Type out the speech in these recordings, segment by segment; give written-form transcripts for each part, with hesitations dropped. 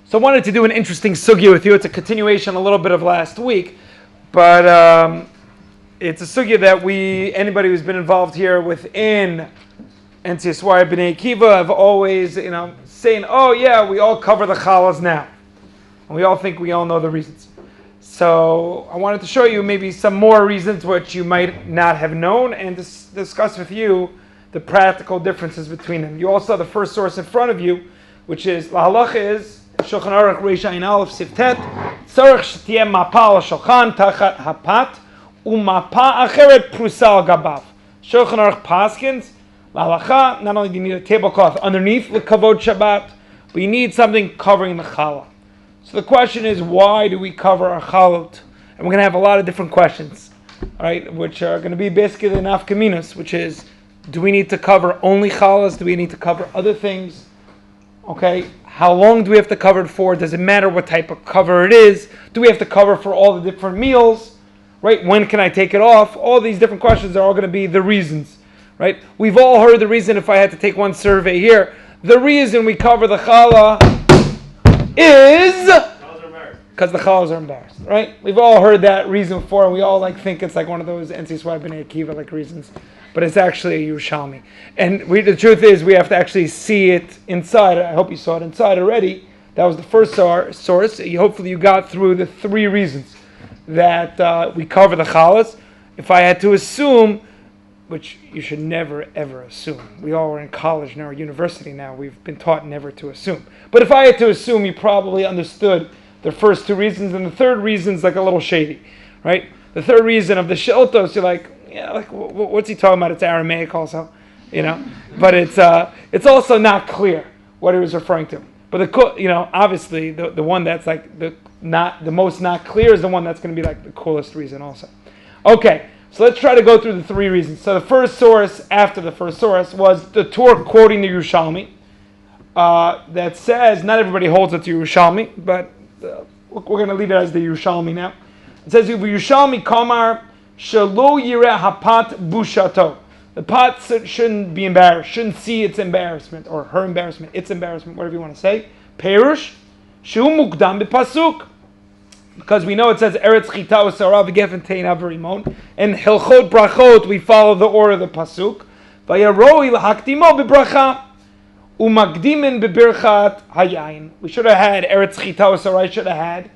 So I wanted to do an interesting sugya with you. It's a continuation a little bit of last week, but it's a sugya that anybody who's been involved here within NCSY B'nai Akiva have always, saying, oh yeah, we all cover the challahs now. And we all think we all know the reasons. So I wanted to show you maybe some more reasons which you might not have known and discuss with you the practical differences between them. You also have the first source in front of you, which is, la halacha is, Shulchan Aruch Reish Ayin Aleph Siftet, Tzarech Shtiyeh Mapa al Shulchan Tachat Hapat, Umapa Acheret Prusa al Gabav. Shulchan Aruch Paskins, la halacha, not only do you need a tablecloth underneath the Kavod Shabbat, but you need something covering the challah. So the question is, why do we cover our chalot? And we're going to have a lot of different questions, all right, which are going to be basically the nafkaminas, which is, do we need to cover only chalas? Do we need to cover other things? Okay, how long do we have to cover it for? Does it matter what type of cover it is? Do we have to cover for all the different meals? Right? When can I take it off? All these different questions are all going to be the reasons. Right? We've all heard the reason, if I had to take one survey here, the reason we cover the challah is because the challahs are embarrassed, right? We've all heard that reason before, and we all think it's like one of those NCSY B'nai Akiva reasons, but it's actually a Yerushalmi. And the truth is, we have to actually see it inside. I hope you saw it inside already. That was the first source. Hopefully you got through the three reasons that we cover the challahs. If I had to assume, which you should never ever assume. We all are in college now, or university now. We've been taught never to assume. But if I had to assume, you probably understood the first two reasons, and the third reason's like a little shady, right? The third reason of the Shiltos, you're like, what's he talking about? It's Aramaic also, But it's also not clear what he was referring to. But obviously the one that's like the most not clear is the one that's going to be like the coolest reason also. Okay. So let's try to go through the three reasons. So the first source, after the first source, was the Torah quoting the Yerushalmi that says, not everybody holds it to Yerushalmi, but we're going to leave it as the Yerushalmi now. It says, Yerushalmi kamar shelo yireh hapat bushato. The pot shouldn't be embarrassed, shouldn't see its embarrassment, or her embarrassment, its embarrassment, whatever you want to say. Perush, shu mukdam b'pasuk. Because we know it says Eretz Chita Usara v'Gefen Tein Averimon, and Hilchot Brachot we follow the order of the pasuk. Vayaroi lahaktimo bebracha umagdimin bebirchat hayayin. We should have had Eretz Chita Usara. Should have had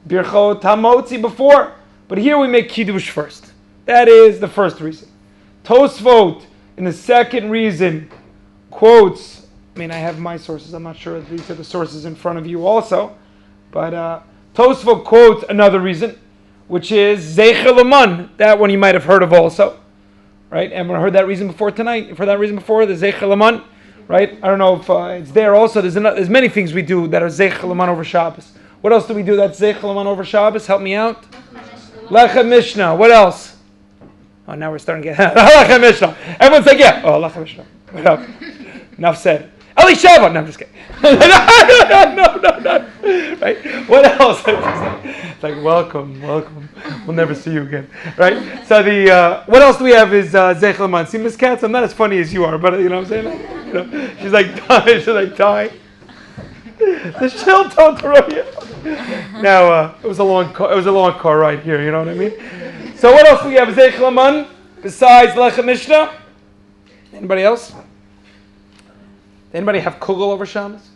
Birchot Hamotzi before, but here we make Kiddush first. That is the first reason. Tosfot in the second reason quotes. I have my sources. I'm not sure if these are the sources in front of you also, but. Tosfot quotes another reason, which is Zeichel Aman. That one you might have heard of also, right? And we heard that reason before tonight. For that reason before, the Zeichel Aman, right? I don't know if it's there also. There's many things we do that are Zeichel Aman over Shabbos. What else do we do that's Zeichel Aman over Shabbos? Help me out. Lechem Mishnah. What else? Oh, now we're starting to get Lechem Mishnah. Everyone's like, yeah. Oh, Lechem Mishnah. What up? Enough said. Elishava. No, I'm just kidding. No. Right? What else? It's like welcome. We'll never see you again. Right? So what else do we have is Zeichel Aman. See, Miss Katz, I'm not as funny as you are, but you know what I'm saying? She's like dying. The shell don't throw you. Now it was a long car ride here. You know what I mean? So what else do we have? Zeichel Aman besides Lechem Mishnah. Anybody else? Anybody have kugel over Shabbos?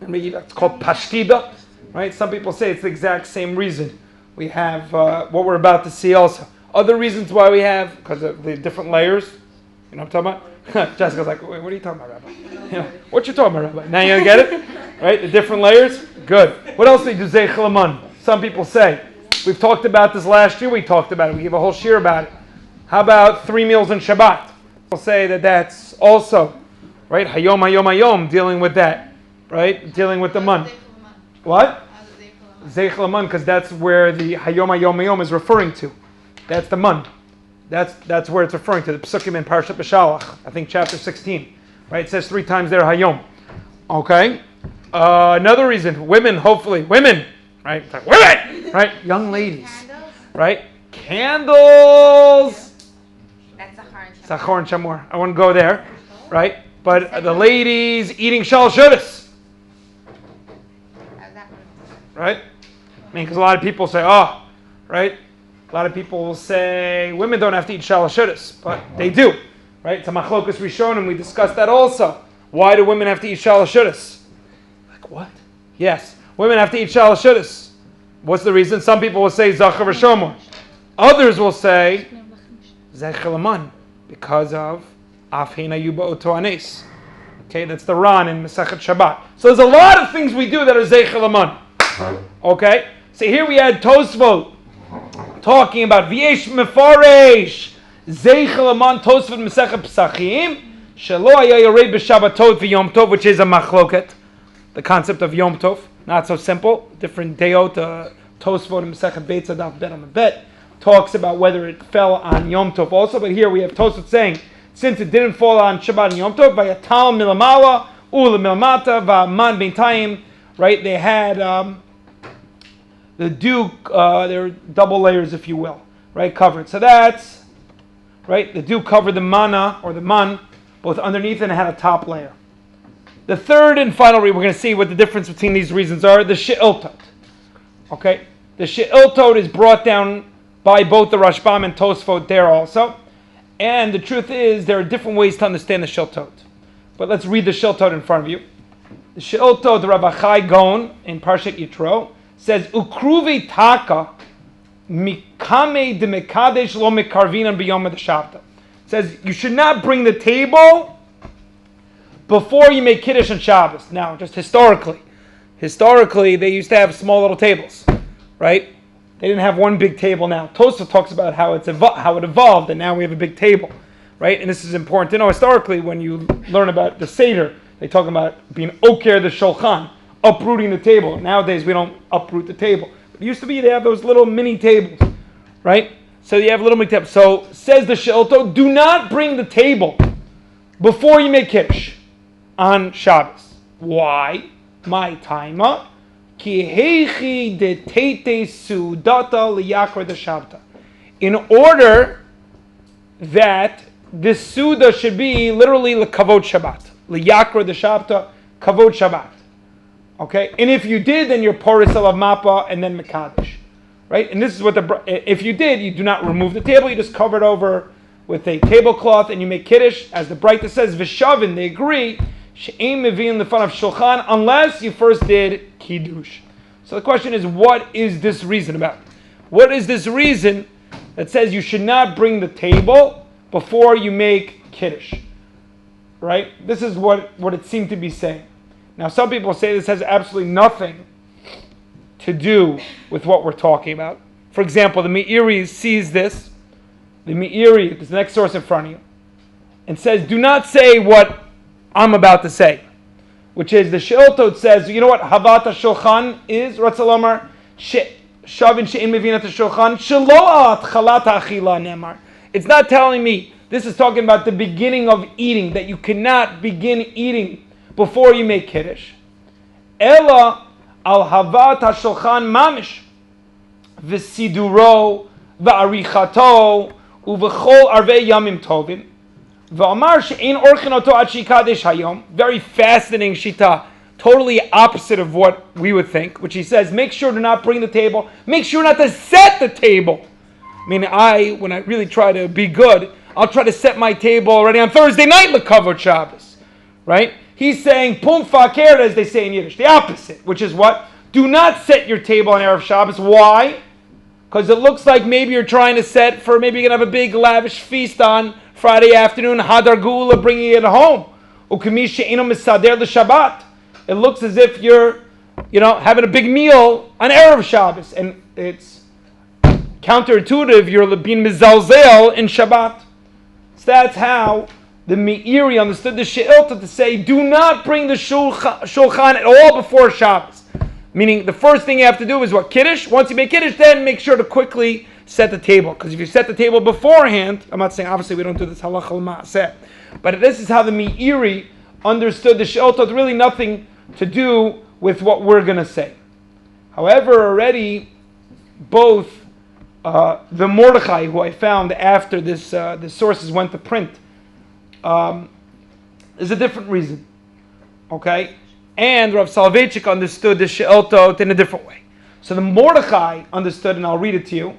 It's called pashkida, right? Some people say it's the exact same reason. We have what we're about to see also. Other reasons why we have, because of the different layers. You know what I'm talking about? Jessica's like, wait, what are you talking about, Rabbi? What you talking about, Rabbi? Now you get it? Right? The different layers? Good. What else do we do? Zeichel Aman. Some people say. We've talked about this last year. We talked about it. We gave a whole shiur about it. How about 3 meals in Shabbat? We'll say that's also, right? Hayom, dealing with that. Right? Dealing with the man. What? Zeichel Aman, because that's where the Hayom is referring to. That's the man. That's where it's referring to. The Psukim in Parashat B'Shalach, I think chapter 16. Right? It says 3 times there Hayom. Okay? Another reason, women, hopefully. Women! Right? It's like, women! Right? Young ladies. Candles? Right? Candles! That's Sachor and Shamor. I wouldn't go there. Right? But the ladies eating Shal Shabbos. Right? I mean, because a lot of people say, oh, right? A lot of people will say women don't have to eat shalashudas, but they do. Right? It's a machlokas rishonim, we discussed that also. Why do women have to eat shalashudas? Like what? Yes, women have to eat shalashudas. What's the reason? Some people will say zachar v'shomor. Others will say zechelaman, because of afhina yuba oto anes. Okay, that's the Ran in Masechet Shabbat. So there's a lot of things we do that are zechelaman. Okay, so here we had Tosfot talking about v'yesh mefaresh zechelaman Tosfot Masechet Pesachim shelo haya yorei b'Shabbatot v'Yom Tov, which is a machloket. The concept of Yom Tov, not so simple. Different dayot. Tosfot in Masechet Beitza Daf Bet on the Bet talks about whether it fell on Yom Tov also, but here we have Tosfot saying since it didn't fall on Shabbat and Yom Tov, vayatal milamala ula milamata va'man b'intayim. Right, they had the dew. There were double layers, if you will, right, covered. So that's right. The dew covered the mana or the man both underneath and it had a top layer. The third and final read, we're going to see what the difference between these reasons are. The she'iltot. Okay, the she'iltot is brought down by both the Rashbam and Tosfot there also. And the truth is, there are different ways to understand the she'iltot. But let's read the she'iltot in front of you. The she'iltot, the Rabbi Chai Gon in Parshat Yitro says, "Ukruvi taka mikame de mekadesh lo mekarvinan b'yom Shabbat." Says you should not bring the table before you make Kiddush on Shabbos. Now, just historically, they used to have small little tables, right? They didn't have one big table now. Tosfot talks about how it evolved, and now we have a big table, right? And this is important to know. Historically, when you learn about the Seder, they talk about being oker the shulchan, uprooting the table. Nowadays, we don't uproot the table. But it used to be they have those little mini tables, right? So you have little mini tables. So says the she'iltot, do not bring the table before you make Kiddush on Shabbos. Why? My timer. In order that this Suda should be literally Kavod Shabbat. Liyakra the Shabta, Kavod Shabbat. Okay? And if you did, then you're Poris Alav Mappa and then Mekadesh. Right? And this is what if you did, you do not remove the table, you just cover it over with a tablecloth and you make Kiddush. As the Breita says, Vishavin, they agree, She'ein Mevin the fun of Shulchan, unless you first did Kiddush. So the question is, what is this reason about? What is this reason that says you should not bring the table before you make Kiddush? Right? This is what it seemed to be saying. Now some people say this has absolutely nothing to do with what we're talking about. For example, the Meiri sees this. The Meiri, this next source in front of you, and says, do not say what I'm about to say, which is the she'iltot says, you know what Havata Shulchan is? Ratzalamar Shavin She'in Mevinat Shulchan Shaloat Chalata Achila Nemar. It's not telling me. This is talking about the beginning of eating, that you cannot begin eating before you make Kiddush. Ela al Havata Shulchan Mamish V'siduro V'arichato Uv'chol Arvei Yamim Tovim. Very fascinating shita, totally opposite of what we would think, which he says, make sure to not bring the table, make sure not to set the table. I mean, when I really try to be good, I'll try to set my table already on Thursday night, L'kavod Shabbos, right? He's saying, pum fakir, as they say in Yiddish, the opposite, which is what? Do not set your table on Erev Shabbos. Why? Because it looks like maybe you're trying to set for, maybe you're going to have a big lavish feast on Friday afternoon, Hadar Gula, bringing it home. Shabbat. It looks as if you're, having a big meal on Erev Shabbos, and it's counterintuitive. You're being mizalzel in Shabbat. So that's how the Meiri understood the she'iltot to say, do not bring the shulchan at all before Shabbos. Meaning, the first thing you have to do is what? Kiddush. Once you make Kiddush, then make sure to quickly set the table. Because if you set the table beforehand, I'm not saying, obviously we don't do this halacha l'ma'aseh, but this is how the Meiri understood the she'iltot, really nothing to do with what we're going to say. However, already, both the Mordechai, who I found after the sources went to print, is a different reason. Okay? And Rav Soloveitchik understood the she'iltot in a different way. So the Mordechai understood, and I'll read it to you.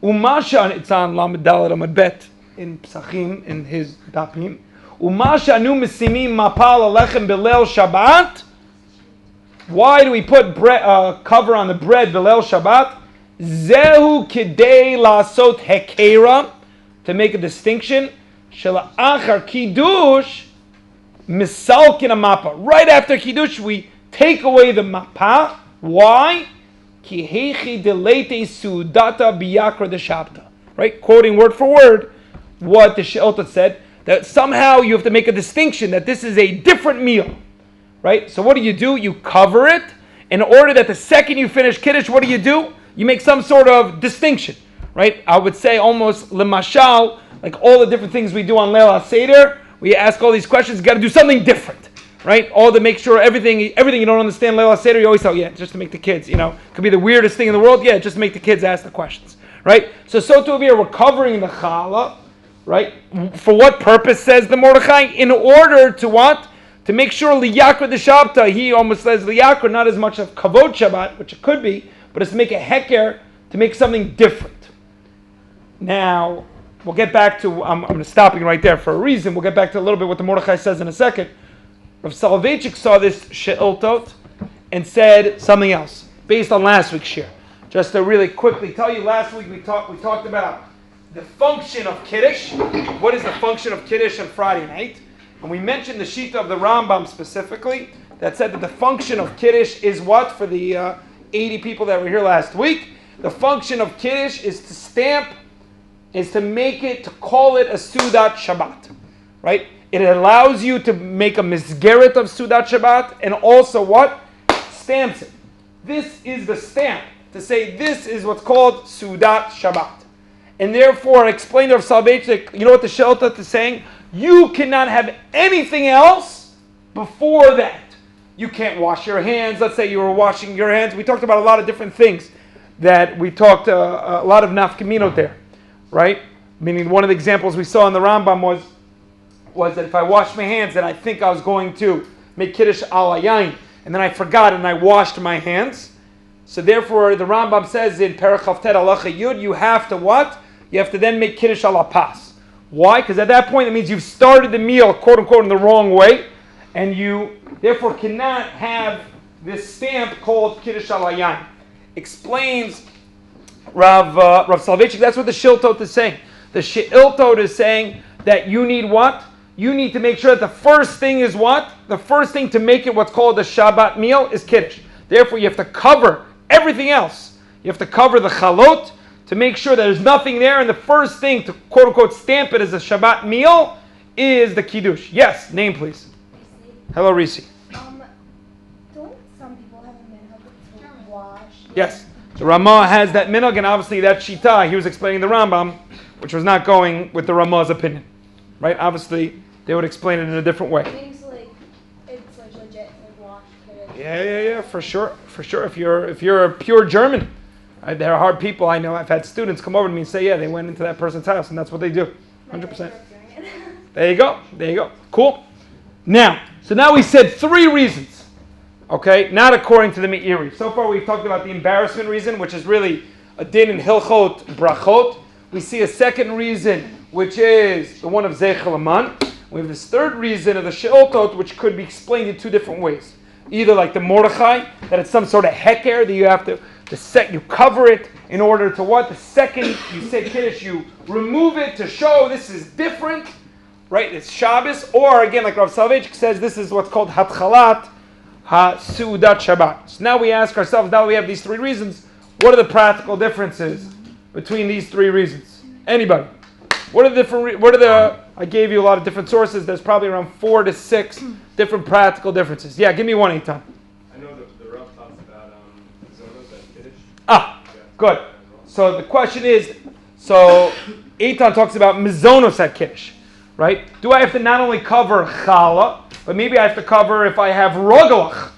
Umasha, it's on Lamed Dalet Amud Bet in Psachim, in his Dapim. Umasha anu mesimim mapal alechem belel Shabbat. Why do we put cover on the bread belel Shabbat? Zehu kidei lasot hekera, to make a distinction. Shela achar kiddush misalkin a mapa. Right after kiddush, we take away the mapa. Why? Ki heichi delete sudata biyakra de shabta. Right, quoting word for word what the she'iltot said, that somehow you have to make a distinction that this is a different meal. Right? So what do? You cover it in order that the second you finish kiddush, what do? You make some sort of distinction. Right? I would say almost lemashal, like all the different things we do on Leil HaSeder, we ask all these questions, you got to do something different. Right? All to make sure everything you don't understand Leil HaSeder, you always tell, just to make the kids, could be the weirdest thing in the world, just to make the kids ask the questions. Right? So too over here, we're covering the challah, right? For what purpose, says the Mordechai? In order to what? To make sure liyakra the shabta, he almost says liyakra, not as much of kavod Shabbat, which it could be, but it's to make a heker, to make something different. Now, we'll get back to, I'm stopping right there for a reason, we'll get back to a little bit what the Mordechai says in a second. Rav Soloveitchik saw this she'iltot and said something else, based on last week's shiur. Just to really quickly tell you, last week we talked about the function of Kiddush. What is the function of Kiddush on Friday night? And we mentioned the Shita of the Rambam specifically, that said that the function of Kiddush is what? For the 80 people that were here last week, the function of Kiddush is to make it, to call it a Sudat Shabbat. Right? It allows you to make a misgeret of Sudat Shabbat, and also what? Stamps it. This is the stamp, to say this is what's called Sudat Shabbat. And therefore, explain to Rav Soloveitchik, you know what the she'iltot is saying? You cannot have anything else before that. You can't wash your hands. Let's say you were washing your hands. We talked about a lot of different things that we talked, a lot of nafkaminot there, right? Meaning one of the examples we saw in the Rambam was that if I washed my hands and I think I was going to make kiddush al yain, and then I forgot and I washed my hands, so therefore the Rambam says in Perek Chavtet Halacha Yud, you have to what? You have to then make kiddush al pas. Why? Because at that point it means you've started the meal, quote unquote, in the wrong way, and you therefore cannot have this stamp called kiddush al yain. Explains Rav Soloveitchik, that's what the she'iltot is saying. The she'iltot is saying that you need what? You need to make sure that the first thing is what? The first thing to make it what's called a Shabbat meal is kiddush. Therefore, you have to cover everything else. You have to cover the chalot to make sure that there's nothing there. And the first thing to quote unquote stamp it as a Shabbat meal is the kiddush. Yes, name please. Hello, Risi. Don't some people have a minhag to wash? Yes. So Ramah has that minhag, and obviously that shita, he was explaining the Rambam, which was not going with the Ramah's opinion. Right? Obviously, they would explain it in a different way. Means it's legit, wash, Yeah, for sure. If you're a pure German, there are hard people I know. I've had students come over to me and say, they went into that person's house, and that's what they do. 100%. There you go. Cool. Now we said 3 reasons. Okay, not according to the Meiri. So far we've talked about the embarrassment reason, which is really a din in Hilchot Brachot. We see a second reason, which is the one of Zeichel Aman. We have this third reason of the she'iltot, which could be explained in 2 different ways. Either like the Mordechai, that it's some sort of heker, that you have to you cover it in order to what? The second you say Kiddush, you remove it to show this is different, right? It's Shabbos. Or again, like Rav Soloveitchik says, this is what's called Hatchalat HaSudat Shabbat. So now we ask ourselves, now that we have these 3 reasons, what are the practical differences between these 3 reasons? Anybody? I gave you a lot of different sources. There's probably around 4 to 6 different practical differences. Yeah, give me one, Eitan. I know the Rav talks about zonos at Kiddush. Good. So the question is, Eitan talks about mizonos at Kiddush, right? Do I have to not only cover challah, but maybe I have to cover if I have rogalach?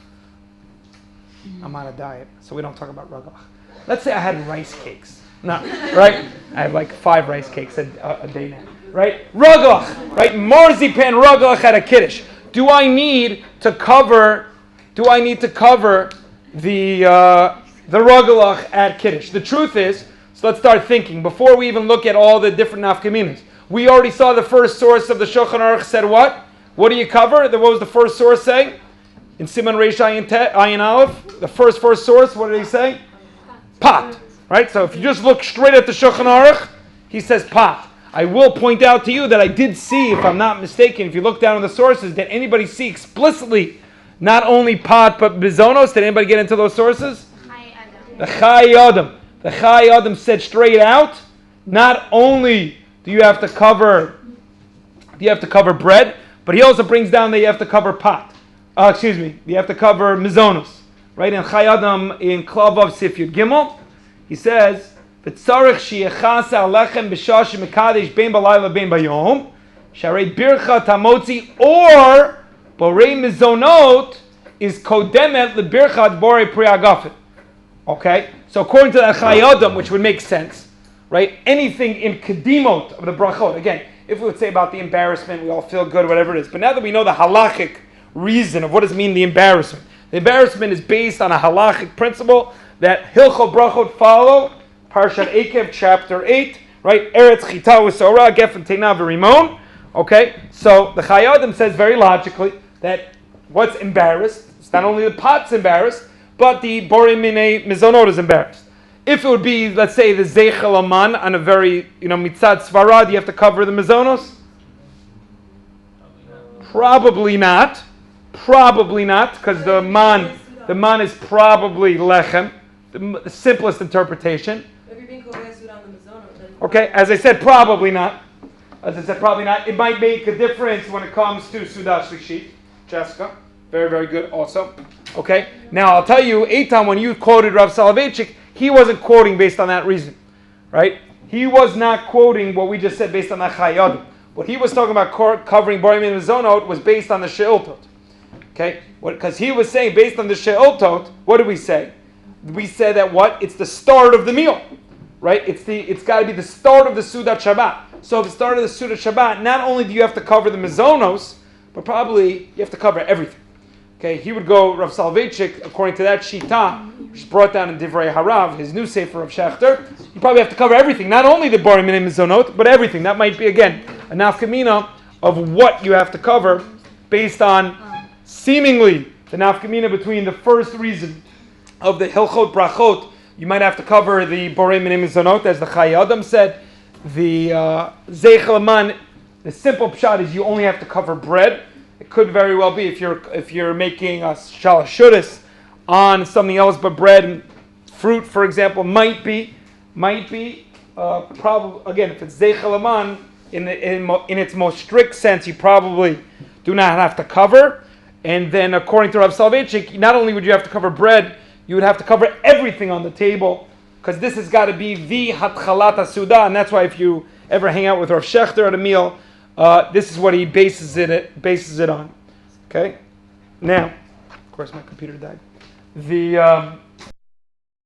I'm on a diet, so we don't talk about rogalach. Let's say I had rice cakes. No, right? I have like 5 rice cakes a day now, right? Rogalach, right? Marzipan rogalach at a Kiddush. Do I need to cover do I need to cover the Rogalach at Kiddush? The truth is, so let's start thinking. Before we even look at all the different nafkaminas, we already saw the first source of the Shulchan Aruch said what? What do you cover? What was the first source saying? In Siman Reish Ayin Aleph, the first source, what did he say? Pot. Right? So if you just look straight at the Shulchan Aruch, he says pot. I will point out to you that I did see, if I'm not mistaken, if you look down in the sources, did anybody see explicitly not only pot but bizonos? Did anybody get into those sources? The Chai Adam. The Chai Adam said straight out, not only do you have to cover bread, but he also brings down that you have to cover pot. You have to cover mizonos. Right? In Chai Adam, in Klavav Sif Yud Gimel, he says, "V'tzarich sheyechasa alechem b'shah shemekadesh bein b'layla bein b'yom, sharei bircha tamotzi or borei mizonot is kodemet lebirchat borei pri agafim." Okay, so according to the Chai Adam, which would make sense, right? Anything in kedimot of the brachot. Again, if we would say about the embarrassment, we all feel good, whatever it is. But now that we know the halachic reason of what does it mean the embarrassment is based on a halachic principle that Hilchot Brachot follow, Parshat Ekev, chapter 8, right? Eretz Chita V'Sorah, Gefen Teina V'Rimon. Okay, so the Chai Adam says very logically that what's embarrassed, it's not only the pot's embarrassed, but the Borei Minei Mizonot is embarrassed. If it would be, let's say, the Zeichel Aman on a very, Mitzad Svarad, you have to cover the Mizonos? Probably not, because the man is probably lechem, the simplest interpretation. If you're being kovesud on the Mizonot, then... Okay, as I said, probably not. It might make a difference when it comes to Sudah Shlishit. Jessica, very, very good also. Okay, now I'll tell you, Eitan, when you quoted Rav Soloveitchik, he wasn't quoting based on that reason, right? He was not quoting what we just said based on the Chai Adam. What he was talking about covering Borei Minei Mizonot was based on the She'iltot. Okay, because he was saying based on the She'iltot, what did we say? We said that what? It's the start of the meal, right? It's got to be the start of the Sudat Shabbat. So at the start of the Sudat Shabbat, not only do you have to cover the Mizonos, but probably you have to cover everything. Okay, he would go, Rav Soloveitchik, according to that Shita, which is brought down in Divrei Harav, his new sefer of Schechter, you probably have to cover everything, not only the Borei Minei Mizonot, but everything. That might be, again, a nafkamina of what you have to cover based on seemingly the nafkamina between the first reason of the Hilchot Brachot. You might have to cover the Borei Minei Mizonot, as the Chai Adam said. The Zeichel Aman, the simple pshat is you only have to cover bread. It could very well be if you're making a shalashudas on something else but bread and fruit, for example, might be probably, again, if it's Zeichel Aman in its most strict sense, you probably do not have to cover. And then according to Rav Soloveitchik, not only would you have to cover bread, you would have to cover everything on the table, because this has got to be the Hatchalat HaSudah, and that's why if you ever hang out with Rav Schechter at a meal, this is what he bases it on. Okay? Now, of course my computer died.